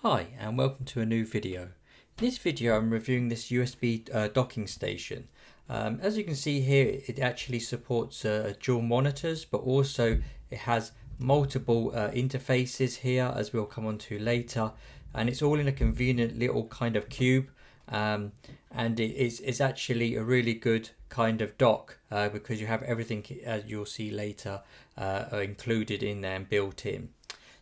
Hi and welcome to a new video. In this video I'm reviewing this USB docking station. As you can see here, it actually supports dual monitors, but also it has multiple interfaces here, as we'll come on to later, and it's all in a convenient little kind of cube, and it's actually a really good kind of dock because you have everything, as you'll see later, included in there and built in.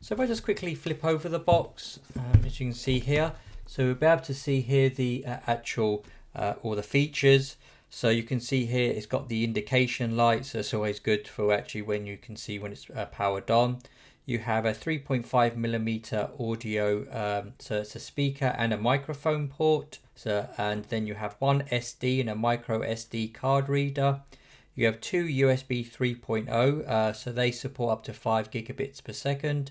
So if I just quickly flip over the box, as you can see here, so we'll be able to see here the actual all the features. So you can see here it's got the indication lights. So it's always good for actually when you can see when it's powered on. You have a 3.5mm audio, so it's a speaker and a microphone port. So, and then you have one SD and a micro SD card reader. You have two USB 3.0, so they support up to 5 gigabits per second.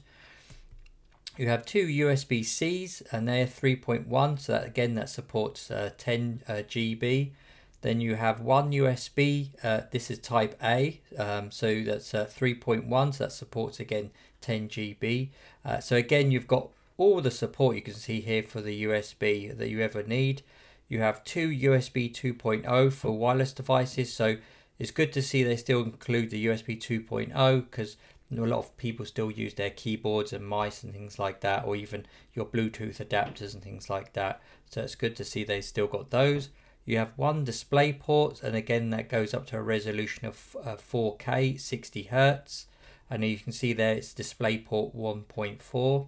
You have two USB-Cs and they're 3.1, so that again that supports 10 GB. Then you have one USB, this is type A, so that's 3.1, so that supports again 10 GB. So again you've got all the support you can see here for the USB that you ever need. You have two USB 2.0 for wireless devices, so it's good to see they still include the USB 2.0 because a lot of people still use their keyboards and mice and things like that, or even your Bluetooth adapters and things like that. So it's good to see they still got those. You have one display port, and again that goes up to a resolution of 4K 60 Hz, and you can see there it's display port 1.4.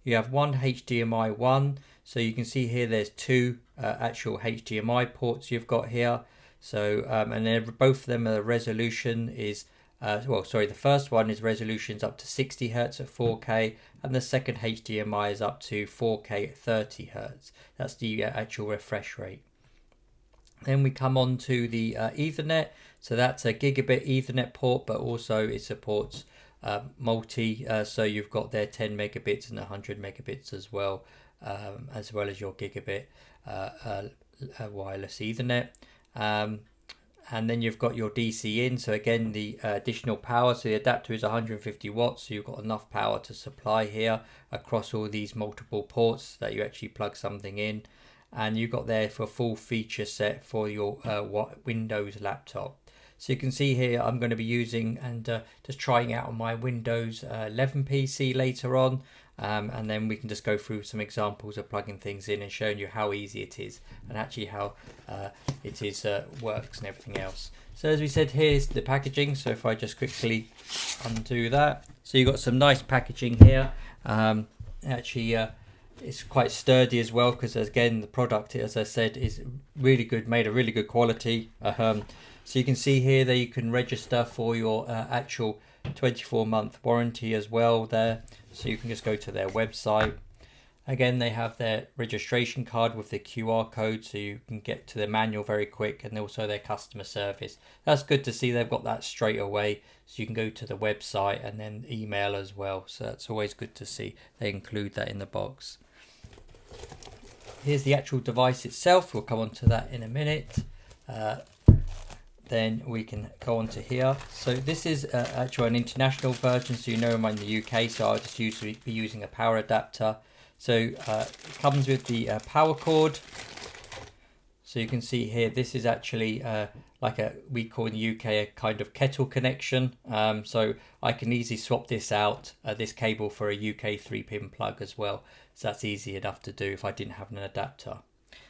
You have one HDMI 1, so you can see here there's two actual HDMI ports you've got here. So and then both of them, the resolution is the first one is resolutions up to 60 Hz at 4K, and the second HDMI is up to 4K at 30 Hz. That's the actual refresh rate. Then we come on to the Ethernet. So that's a gigabit Ethernet port, but also it supports multi. So you've got there 10 megabits and 100 megabits as well as your gigabit wireless Ethernet. And then you've got your DC in, so again the additional power, so the adapter is 150 watts, so you've got enough power to supply here across all these multiple ports that you actually plug something in. And you've got there for a full feature set for your Windows laptop. So you can see here I'm going to be using and just trying out on my Windows 11 PC later on. And then we can just go through some examples of plugging things in and showing you how easy it is and actually how it is works and everything else. So as we said, here's the packaging. So if I just quickly undo that, so you've got some nice packaging here. It's quite sturdy as well because again the product, as I said, is really good, made a really good quality. So you can see here that you can register for your actual 24-month warranty as well there. So you can just go to their website. Again, they have their registration card with the QR code, so you can get to the manual very quick, and also their customer service. That's good to see they've got that straight away, so you can go to the website and then email as well. So that's always good to see they include that in the box. Here's the actual device itself. We'll come on to that in a minute. Then we can go on to here. So this is actually an international version, so you know I'm in the UK, so I'll just usually be using a power adapter. So it comes with the power cord. So you can see here, this is actually like we call in the UK a kind of kettle connection. So I can easily swap this out, this cable, for a UK 3-pin plug as well. So that's easy enough to do if I didn't have an adapter.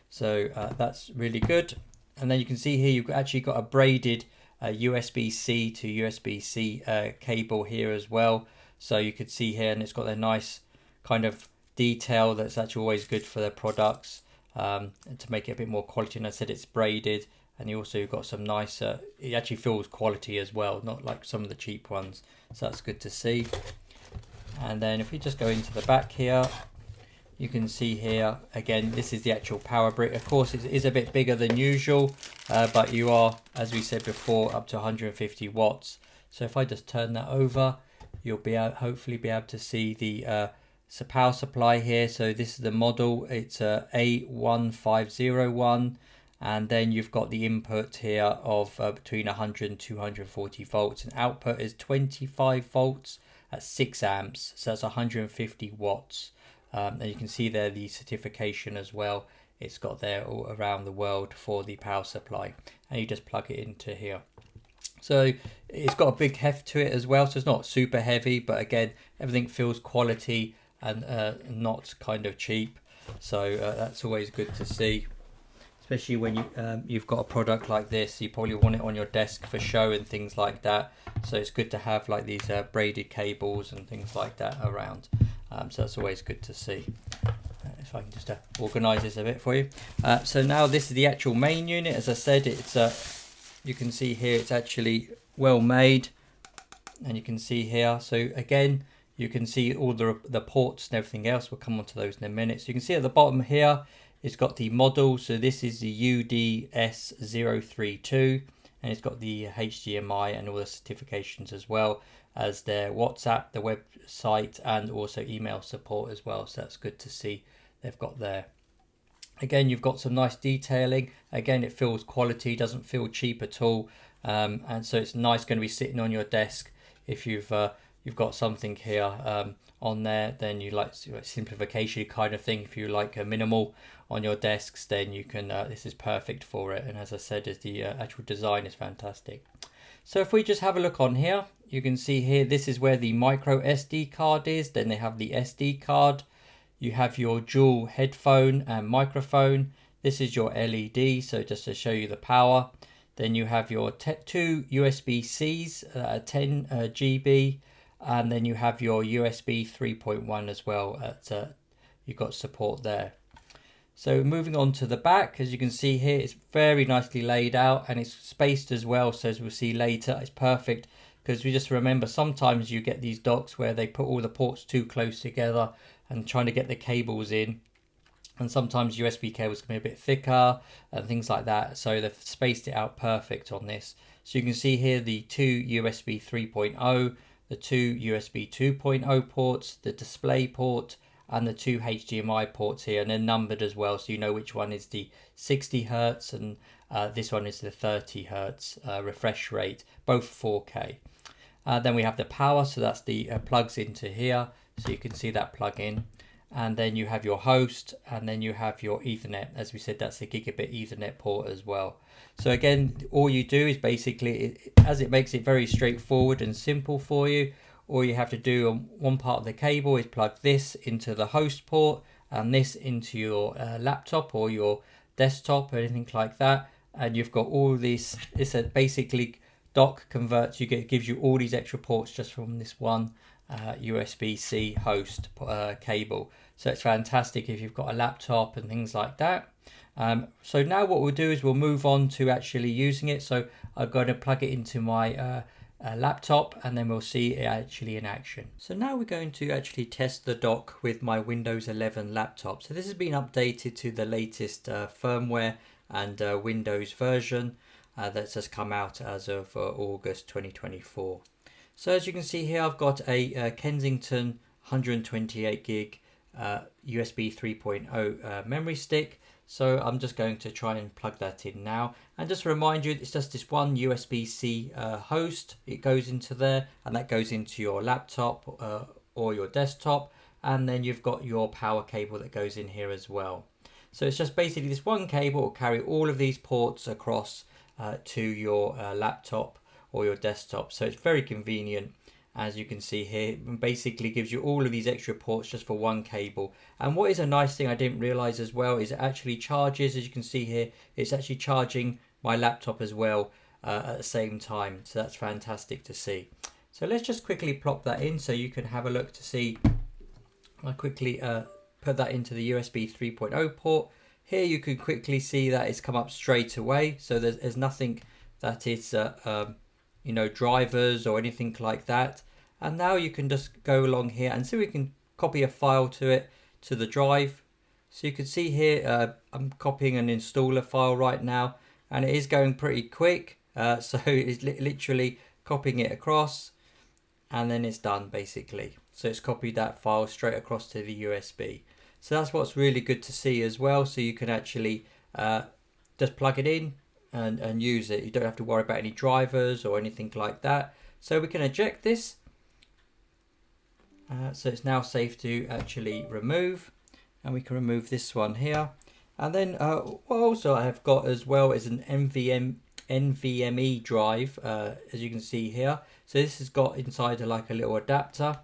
So that's really good. And then you can see here you've actually got a braided USB-C to USB-C cable here as well. So you could see here, and it's got a nice kind of detail that's actually always good for their products to make it a bit more quality. And I said it's braided, and you also got some nice, it actually feels quality as well, not like some of the cheap ones. So that's good to see. And then if we just go into the back here, you can see here, again, this is the actual power brick. Of course, it is a bit bigger than usual, but you are, as we said before, up to 150 watts. So if I just turn that over, you'll be hopefully be able to see the power supply here. So this is the model. It's a A1501, and then you've got the input here of between 100 and 240 volts, and output is 25 volts at 6 amps. So that's 150 watts. And you can see there the certification as well. It's got there all around the world for the power supply, and you just plug it into here. So it's got a big heft to it as well, so it's not super heavy, but again, everything feels quality and not kind of cheap. So that's always good to see, especially when you've got a product like this. You probably want it on your desk for show and things like that. So it's good to have like these braided cables and things like that around. So that's always good to see. If I can just organize this a bit for you. So now this is the actual main unit. As I said, it's you can see here it's actually well made, and you can see here. So again, you can see all the ports and everything else. We'll come on to those in a minute. So you can see at the bottom here, it's got the model. So this is the UDS032, and it's got the HDMI and all the certifications as well as their WhatsApp, the website, and also email support as well. So that's good to see they've got there. Again, you've got some nice detailing. Again, it feels quality, doesn't feel cheap at all. And so it's nice going to be sitting on your desk. If you've got something here on there, then you like simplification kind of thing. If you like a minimal on your desks, then you can, this is perfect for it. And as I said, the actual design is fantastic. So if we just have a look on here, you can see here, this is where the micro SD card is. Then they have the SD card. You have your dual headphone and microphone. This is your LED, so just to show you the power. Then you have your two USB-Cs, 10 GB, and then you have your USB 3.1 as well. You've got support there. So moving on to the back, as you can see here, it's very nicely laid out and it's spaced as well. So as we'll see later, it's perfect, because we just remember sometimes you get these docks where they put all the ports too close together and trying to get the cables in, and sometimes USB cables can be a bit thicker and things like that. So they've spaced it out perfect on this. So you can see here the two USB 3.0, the two USB 2.0 ports, the display port, and the two HDMI ports here, and they're numbered as well, so you know which one is the 60 Hertz and this one is the 30 Hertz refresh rate, both 4K. Then we have the power, so that's the plugs into here, so you can see that plug in. And then you have your host, and then you have your Ethernet. As we said, that's a gigabit Ethernet port as well. So again, all you do is basically, as it makes it very straightforward and simple for you, all you have to do on one part of the cable is plug this into the host port and this into your laptop or your desktop or anything like that. And you've got all this, it's a basically dock converts, gives you all these extra ports just from this one USB-C host cable. So it's fantastic if you've got a laptop and things like that. So now what we'll do is we'll move on to actually using it. So I'm going to plug it into my laptop, and then we'll see it actually in action. So now we're going to actually test the dock with my Windows 11 laptop. So this has been updated to the latest firmware and Windows version that's just come out as of August 2024. So as you can see here, I've got a Kensington 128 gig USB 3.0 memory stick. So I'm just going to try and plug that in now. And just to remind you, it's just this one USB-C host. It goes into there, and that goes into your laptop or your desktop. And then you've got your power cable that goes in here as well. So it's just basically this one cable will carry all of these ports across to your laptop or your desktop. So it's very convenient. As you can see here, it basically gives you all of these extra ports just for one cable. And what is a nice thing I didn't realize as well is it actually charges, as you can see here, it's actually charging my laptop as well at the same time. So that's fantastic to see. So let's just quickly plop that in so you can have a look to see. I quickly put that into the USB 3.0 port. Here you can quickly see that it's come up straight away. So there's nothing that is drivers or anything like that. And now you can just go along here and see we can copy a file to it, to the drive. So you can see here I'm copying an installer file right now, and it is going pretty quick. So it's literally copying it across, and then it's done basically. So it's copied that file straight across to the USB. So that's what's really good to see as well. So you can actually just plug it in and use it. You don't have to worry about any drivers or anything like that. So we can eject this, So it's now safe to actually remove, and we can remove this one here. And then what also I have got as well is an NVMe drive, as you can see here. So this has got inside like a little adapter.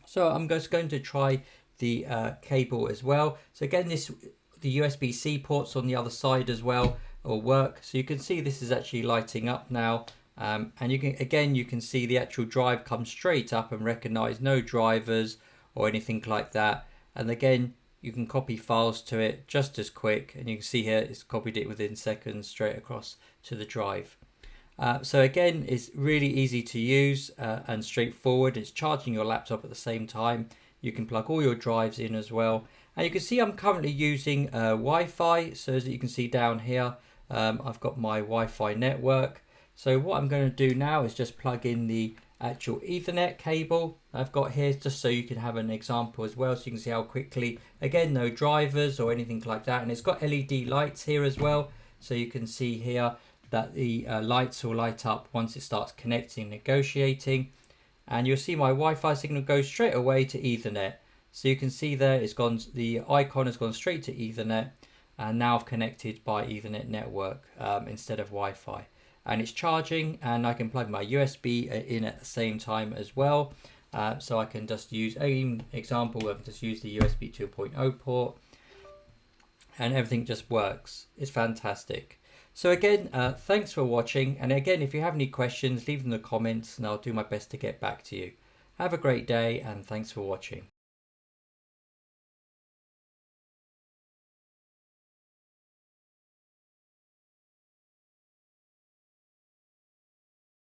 So I'm just going to try the cable as well. So again, the USB-C ports on the other side as well will work. So you can see this is actually lighting up now. And you can see the actual drive come straight up and recognize no drivers or anything like that. And again, you can copy files to it just as quick, and you can see here it's copied it within seconds straight across to the drive. So again, it's really easy to use and straightforward. It's charging your laptop at the same time. You can plug all your drives in as well. And you can see I'm currently using Wi-Fi. So as you can see down here, I've got my Wi-Fi network. So what I'm going to do now is just plug in the actual Ethernet cable I've got here, just so you can have an example as well, so you can see how quickly, again, no drivers or anything like that. And it's got LED lights here as well, so you can see here that the lights will light up once it starts connecting, negotiating. And you'll see my Wi-Fi signal goes straight away to Ethernet. So you can see there it's gone, the icon has gone straight to Ethernet, and now I've connected by Ethernet network instead of Wi-Fi. And it's charging, and I can plug my USB in at the same time as well. So I can just use an example of just use the USB 2.0 port, and everything just works. It's fantastic. So again, thanks for watching. And again, if you have any questions, leave them in the comments and I'll do my best to get back to you. Have a great day, and thanks for watching.